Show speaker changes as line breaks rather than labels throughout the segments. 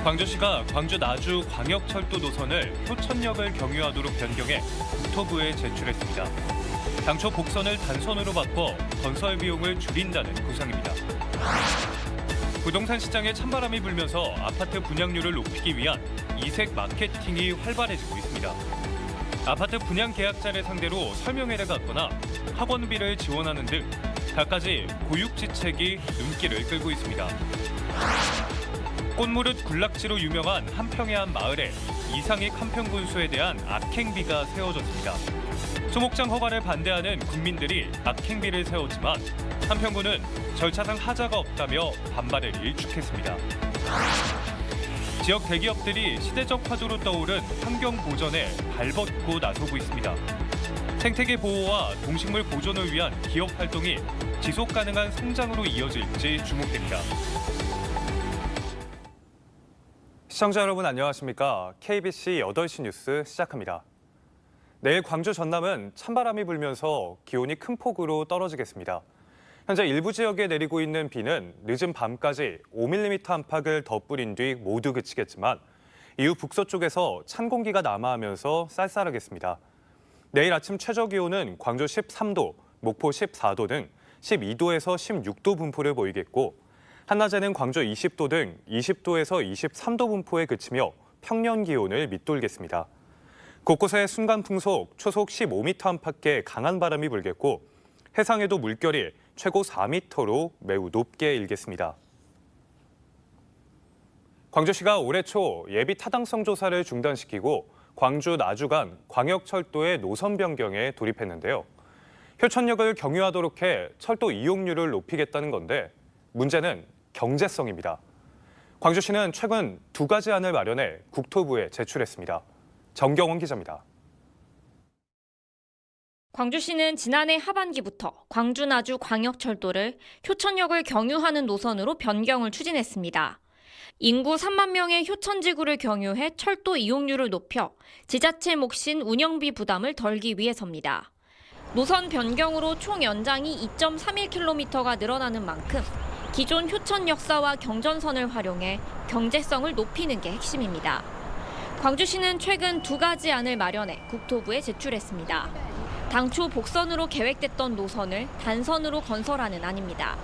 광주시가 광주 나주 광역철도 노선을 효천역을 경유하도록 변경해 국토부에 제출했습니다. 당초 복선을 단선으로 바꿔 건설 비용을 줄인다는 구상입니다. 부동산 시장에 찬바람이 불면서 아파트 분양률을 높이기 위한 이색 마케팅이 활발해지고 있습니다. 아파트 분양 계약자를 상대로 설명회를 갖거나 학원비를 지원하는 등 갖가지 고육지책이 눈길을 끌고 있습니다. 꽃무릇 군락지로 유명한 한평의 한 마을에 이상익 한평군수에 대한 악행비가 세워졌습니다. 소목장 허가를 반대하는 국민들이 악행비를 세웠지만 한평군은 절차상 하자가 없다며 반발을 일축했습니다. 지역 대기업들이 시대적 화두로 떠오른 환경 보전에 발벗고 나서고 있습니다. 생태계 보호와 동식물 보존을 위한 기업 활동이 지속 가능한 성장으로 이어질지 주목됩니다.
시청자 여러분 안녕하십니까? KBC 8시 뉴스 시작합니다. 내일 광주 전남은 찬바람이 불면서 기온이 큰 폭으로 떨어지겠습니다. 현재 일부 지역에 내리고 있는 비는 늦은 밤까지 5mm 안팎을 더 뿌린 뒤 모두 그치겠지만 이후 북서쪽에서 찬 공기가 남하하면서 쌀쌀하겠습니다. 내일 아침 최저 기온은 광주 13도, 목포 14도 등 12도에서 16도 분포를 보이겠고 한낮에는 광주 20도 등 20도에서 23도 분포에 그치며 평년 기온을 밑돌겠습니다. 곳곳에 순간 풍속 초속 15m 안팎의 강한 바람이 불겠고 해상에도 물결이 최고 4m로 매우 높게 일겠습니다. 광주시가 올해 초 예비 타당성 조사를 중단시키고 광주 나주 간 광역철도의 노선 변경에 돌입했는데요. 효천역을 경유하도록 해 철도 이용률을 높이겠다는 건데 문제는 경제성입니다. 광주시는 최근 2가지 안을 마련해 국토부에 제출했습니다. 정경원 기자입니다.
광주시는 지난해 하반기부터 광주 나주 광역철도를 효천역을 경유하는 노선으로 변경을 추진했습니다. 인구 3만 명의 효천지구를 경유해 철도 이용률을 높여 지자체 몫인 운영비 부담을 덜기 위해서입니다. 노선 변경으로 총 연장이 2.31km가 늘어나는 만큼 기존 효천 역사와 경전선을 활용해 경제성을 높이는 게 핵심입니다. 광주시는 최근 2가지 안을 마련해 국토부에 제출했습니다. 당초 복선으로 계획됐던 노선을 단선으로 건설하는 안입니다.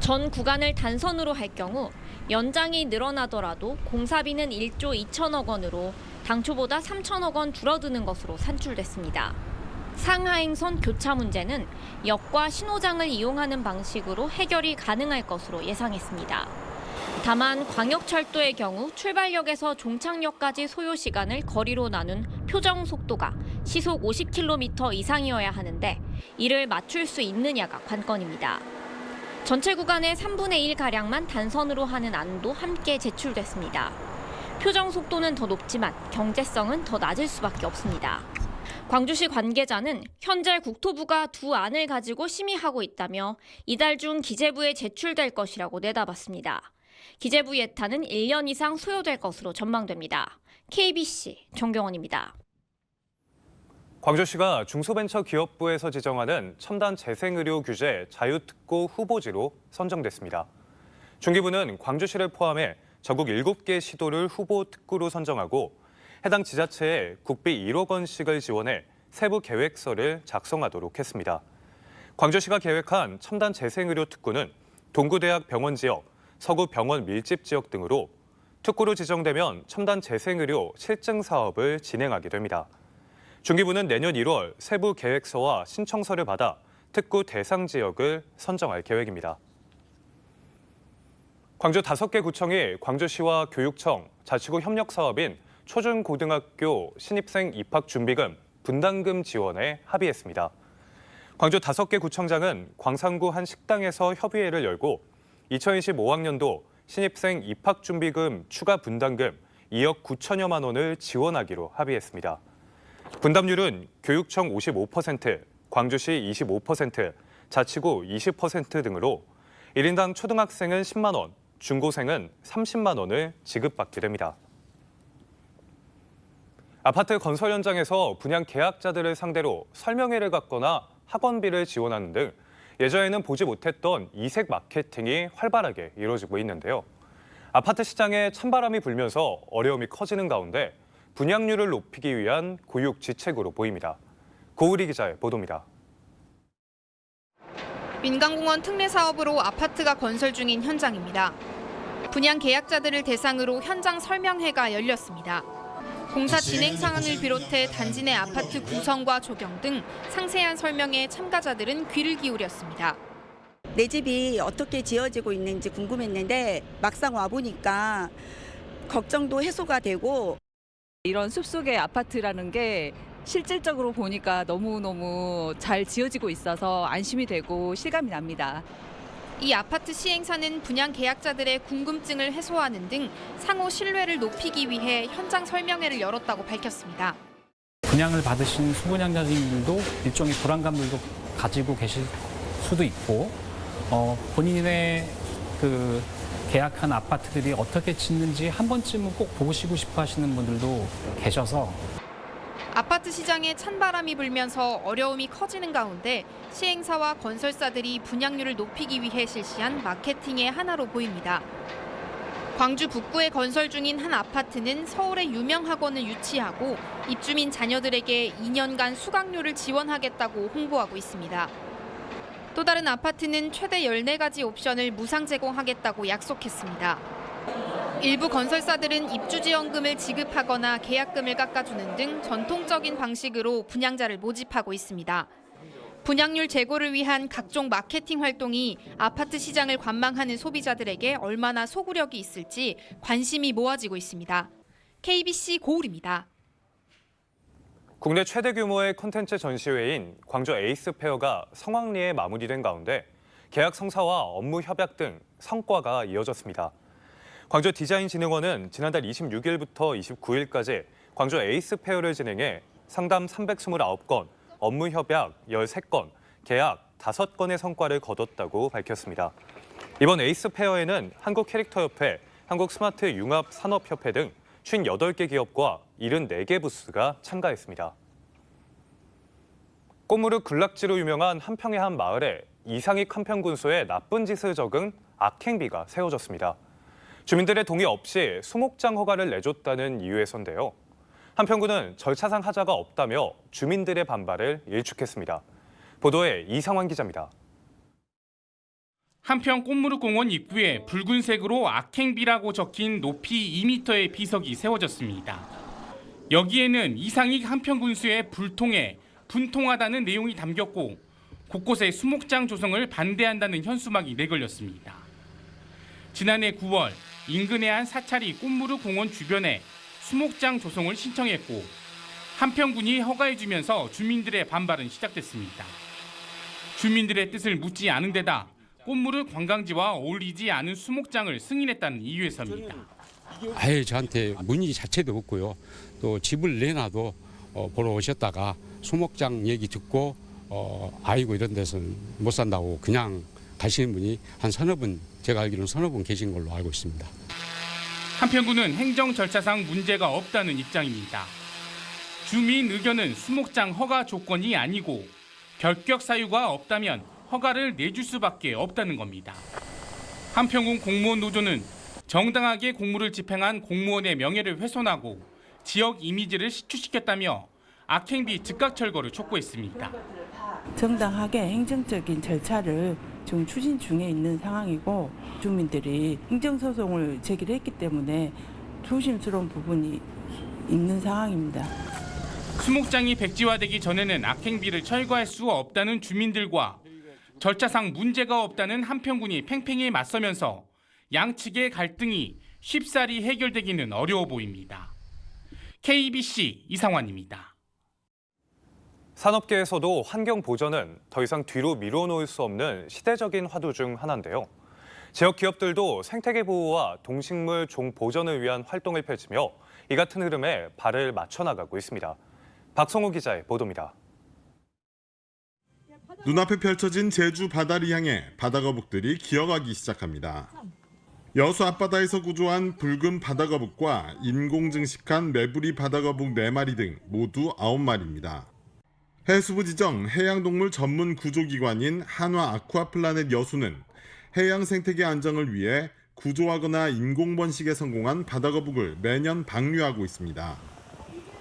전 구간을 단선으로 할 경우 연장이 늘어나더라도 공사비는 1조 2천억 원으로 당초보다 3천억 원 줄어드는 것으로 산출됐습니다. 상하행선 교차 문제는 역과 신호장을 이용하는 방식으로 해결이 가능할 것으로 예상했습니다. 다만 광역철도의 경우 출발역에서 종착역까지 소요 시간을 거리로 나눈 표정 속도가 시속 50km 이상이어야 하는데 이를 맞출 수 있느냐가 관건입니다. 전체 구간의 3분의 1가량만 단선으로 하는 안도 함께 제출됐습니다. 표정 속도는 더 높지만 경제성은 더 낮을 수밖에 없습니다. 광주시 관계자는 현재 국토부가 2안을 가지고 심의하고 있다며 이달 중 기재부에 제출될 것이라고 내다봤습니다. 기재부 예탄은 1년 이상 소요될 것으로 전망됩니다. KBC 정경원입니다.
광주시가 중소벤처기업부에서 지정하는 첨단 재생의료 규제 자유특구 후보지로 선정됐습니다. 중기부는 광주시를 포함해 전국 7개 시도를 후보 특구로 선정하고 해당 지자체에 국비 1억 원씩을 지원해 세부 계획서를 작성하도록 했습니다. 광주시가 계획한 첨단 재생의료 특구는 동구대학 병원 지역, 서구 병원 밀집 지역 등으로 특구로 지정되면 첨단 재생의료 실증 사업을 진행하게 됩니다. 중기부는 내년 1월 세부 계획서와 신청서를 받아 특구 대상 지역을 선정할 계획입니다. 광주 5개 구청이 광주시와 교육청, 자치구 협력 사업인 초중고등학교 신입생 입학준비금 분담금 지원에 합의했습니다. 광주 5개 구청장은 광산구 한 식당에서 협의회를 열고 2025학년도 신입생 입학준비금 추가 분담금 2억 9천여만 원을 지원하기로 합의했습니다. 분담률은 교육청 55%, 광주시 25%, 자치구 20% 등으로 1인당 초등학생은 10만 원, 중고생은 30만 원을 지급받게 됩니다. 아파트 건설 현장에서 분양 계약자들을 상대로 설명회를 갖거나 학원비를 지원하는 등 예전에는 보지 못했던 이색 마케팅이 활발하게 이루어지고 있는데요. 아파트 시장에 찬바람이 불면서 어려움이 커지는 가운데 분양률을 높이기 위한 고육지책으로 보입니다. 고우리 기자의 보도입니다.
민간공원 특례 사업으로 아파트가 건설 중인 현장입니다. 분양 계약자들을 대상으로 현장 설명회가 열렸습니다. 공사 진행 상황을 비롯해 단지 내 아파트 구성과 조경 등 상세한 설명에 참가자들은 귀를 기울였습니다.
내 집이 어떻게 지어지고 있는지 궁금했는데 막상 와보니까 걱정도 해소가 되고
이런 숲속의 아파트라는 게 실질적으로 보니까 너무너무 잘 지어지고 있어서 안심이 되고 실감이 납니다.
이 아파트 시행사는 분양 계약자들의 궁금증을 해소하는 등 상호 신뢰를 높이기 위해 현장 설명회를 열었다고 밝혔습니다.
분양을 받으신 수분양자님들도 일종의 불안감들도 가지고 계실 수도 있고 본인의 그 계약한 아파트들이 어떻게 짓는지 한 번쯤은 꼭 보시고 싶어 하시는 분들도 계셔서
아파트 시장에 찬바람이 불면서 어려움이 커지는 가운데 시행사와 건설사들이 분양률을 높이기 위해 실시한 마케팅의 하나로 보입니다. 광주 북구에 건설 중인 한 아파트는 서울의 유명 학원을 유치하고 입주민 자녀들에게 2년간 수강료를 지원하겠다고 홍보하고 있습니다. 또 다른 아파트는 최대 14가지 옵션을 무상 제공하겠다고 약속했습니다. 일부 건설사들은 입주지원금을 지급하거나 계약금을 깎아주는 등 전통적인 방식으로 분양자를 모집하고 있습니다. 분양률 제고를 위한 각종 마케팅 활동이 아파트 시장을 관망하는 소비자들에게 얼마나 소구력이 있을지 관심이 모아지고 있습니다. KBC 고울입니다.
국내 최대 규모의 콘텐츠 전시회인 광주 에이스 페어가 성황리에 마무리된 가운데 계약 성사와 업무 협약 등 성과가 이어졌습니다. 광주 디자인진흥원은 지난달 26일부터 29일까지 광주 에이스 페어를 진행해 상담 329건, 업무 협약 13건, 계약 5건의 성과를 거뒀다고 밝혔습니다. 이번 에이스 페어에는 한국캐릭터협회, 한국스마트융합산업협회 등 58개 기업과 74개 부스가 참가했습니다. 꽃무릇 군락지로 유명한 한평의 한 마을에 이상익 한평군수의 나쁜 짓을 적은 악행비가 세워졌습니다. 주민들의 동의 없이 수목장 허가를 내줬다는 이유에서인데요. 한평군은 절차상 하자가 없다며 주민들의 반발을 일축했습니다. 보도에 이상환 기자입니다.
한평 꽃무릇공원 입구에 붉은색으로 악행비라고 적힌 높이 2m의 비석이 세워졌습니다. 여기에는 이상익 한평군수의 불통에 분통하다는 내용이 담겼고 곳곳에 수목장 조성을 반대한다는 현수막이 내걸렸습니다. 지난해 9월 인근의 한 사찰이 꽃무릇 공원 주변에 수목장 조성을 신청했고 한평군이 허가해주면서 주민들의 반발은 시작됐습니다. 주민들의 뜻을 묻지 않은 데다 꽃무릇 관광지와 어울리지 않은 수목장을 승인했다는 이유에서입니다.
아예 저한테 문의 자체도 없고요. 또 집을 내놔도 보러 오셨다가 수목장 얘기 듣고 아이고 이런 데서는 못 산다고 그냥 가시는 분이 한 서너 분, 제가 알기로는 서너 분 계신 걸로 알고 있습니다.
한평군은 행정 절차상 문제가 없다는 입장입니다. 주민 의견은 수목장 허가 조건이 아니고 결격 사유가 없다면 허가를 내줄 수밖에 없다는 겁니다. 한평군 공무원 노조는 정당하게 공무를 집행한 공무원의 명예를 훼손하고 지역 이미지를 시추시켰다며 악행비 즉각 철거를 촉구했습니다.
정당하게 행정적인 절차를 지금 추진 중에 있는 상황이고 주민들이 행정소송을 제기를 했기 때문에 조심스러운 부분이 있는 상황입니다.
수목장이 백지화되기 전에는 악행비를 철거할 수 없다는 주민들과 절차상 문제가 없다는 한평군이 팽팽히 맞서면서 양측의 갈등이 쉽사리 해결되기는 어려워 보입니다. KBC 이상환입니다.
산업계에서도 환경 보전은 더 이상 뒤로 미뤄놓을 수 없는 시대적인 화두 중 하나인데요. 지역 기업들도 생태계 보호와 동식물 종 보전을 위한 활동을 펼치며 이 같은 흐름에 발을 맞춰나가고 있습니다. 박성호 기자의 보도입니다.
눈앞에 펼쳐진 제주 바다를 향해 바다거북들이 기어가기 시작합니다. 여수 앞바다에서 구조한 붉은 바다거북과 인공 증식한 메부리 바다거북 4마리 등 모두 9마리입니다. 해수부 지정 해양동물 전문 구조기관인 한화 아쿠아플라넷 여수는 해양 생태계 안정을 위해 구조하거나 인공 번식에 성공한 바다거북을 매년 방류하고 있습니다.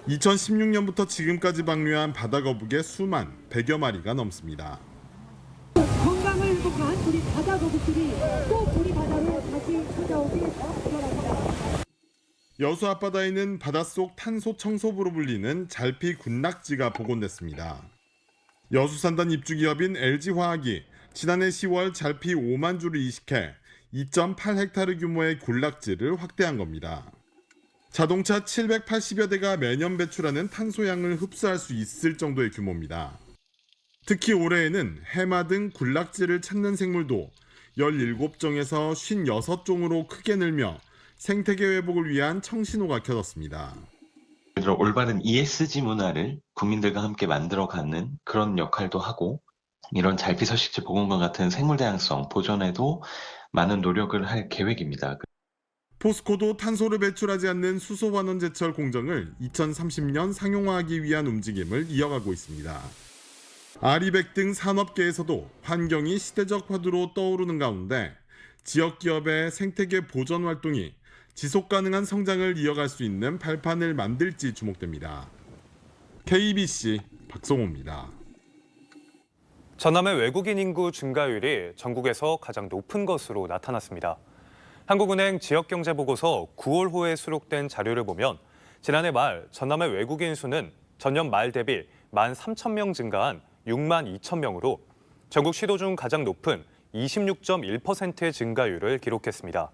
2016년부터 지금까지 방류한 바다거북의 수만 100여 마리가 넘습니다.
건강을 회복한 우리 바다거북들이 꼭 우리 바다로 다시 찾아오길 바랍니다.
여수 앞바다에는 바닷속 탄소 청소부로 불리는 잘피 군락지가 복원됐습니다. 여수산단 입주기업인 LG화학이 지난해 10월 잘피 5만 주를 이식해 2.8헥타르 규모의 군락지를 확대한 겁니다. 자동차 780여 대가 매년 배출하는 탄소양을 흡수할 수 있을 정도의 규모입니다. 특히 올해에는 해마 등 군락지를 찾는 생물도 17종에서 56종으로 크게 늘며 생태계 회복을 위한 청신호가 켜졌습니다.
올바른 ESG 문화를 국민들과 함께 만들어가는 그런 역할도 하고 이런 잘피 서식지 복원과 같은 생물 다양성 보존에도 많은 노력을 할 계획입니다.
포스코도 탄소를 배출하지 않는 수소환원 제철 공정을 2030년 상용화하기 위한 움직임을 이어가고 있습니다. 아리백 등 산업계에서도 환경이 시대적 화두로 떠오르는 가운데 지역 기업의 생태계 보존 활동이 지속 가능한 성장을 이어갈 수 있는 발판을 만들지 주목됩니다. KBC 박성호입니다.
전남의 외국인 인구 증가율이 전국에서 가장 높은 것으로 나타났습니다. 한국은행 지역경제보고서 9월호에 수록된 자료를 보면 지난해 말 전남의 외국인 수는 전년 말 대비 13,000명 증가한 62,000명으로 전국 시도 중 가장 높은 26.1%의 증가율을 기록했습니다.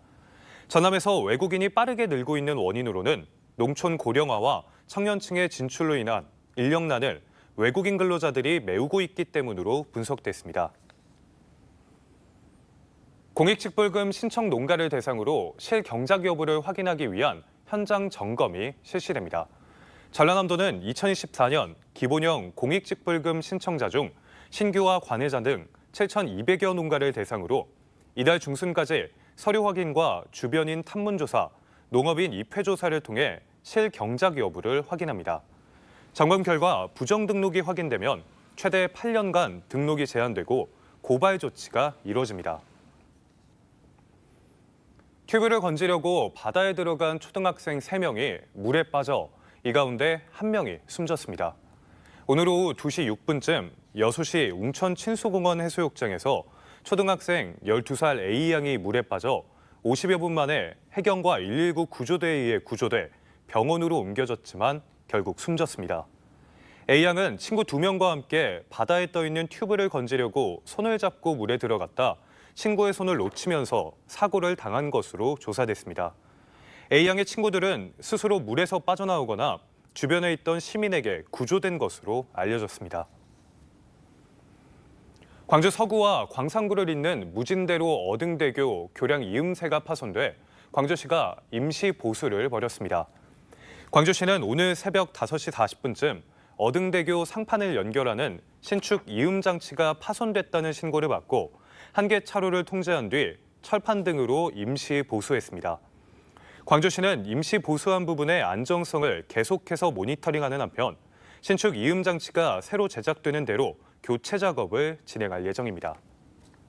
전남에서 외국인이 빠르게 늘고 있는 원인으로는 농촌 고령화와 청년층의 진출로 인한 인력난을 외국인 근로자들이 메우고 있기 때문으로 분석됐습니다. 공익직불금 신청 농가를 대상으로 실경작 여부를 확인하기 위한 현장 점검이 실시됩니다. 전라남도는 2024년 기본형 공익직불금 신청자 중 신규와 관해자 등 7,200여 농가를 대상으로 이달 중순까지 서류 확인과 주변인 탐문조사, 농업인 입회조사를 통해 실경작 여부를 확인합니다. 점검 결과 부정 등록이 확인되면 최대 8년간 등록이 제한되고 고발 조치가 이루어집니다. 튜브를 건지려고 바다에 들어간 초등학생 3명이 물에 빠져 이 가운데 1명이 숨졌습니다. 오늘 오후 2시 6분쯤 여수시 웅천 친수공원 해수욕장에서 초등학생 12살 A양이 물에 빠져 50여 분 만에 해경과 119 구조대에 의해 구조돼 병원으로 옮겨졌지만 결국 숨졌습니다. A양은 친구 2명과 함께 바다에 떠 있는 튜브를 건지려고 손을 잡고 물에 들어갔다 친구의 손을 놓치면서 사고를 당한 것으로 조사됐습니다. A양의 친구들은 스스로 물에서 빠져나오거나 주변에 있던 시민에게 구조된 것으로 알려졌습니다. 광주 서구와 광산구를 잇는 무진대로 어등대교 교량 이음새가 파손돼 광주시가 임시 보수를 벌였습니다. 광주시는 오늘 새벽 5시 40분쯤 어등대교 상판을 연결하는 신축 이음 장치가 파손됐다는 신고를 받고 한 개 차로를 통제한 뒤 철판 등으로 임시 보수했습니다. 광주시는 임시 보수한 부분의 안정성을 계속해서 모니터링하는 한편 신축 이음 장치가 새로 제작되는 대로 교체 작업을 진행할 예정입니다.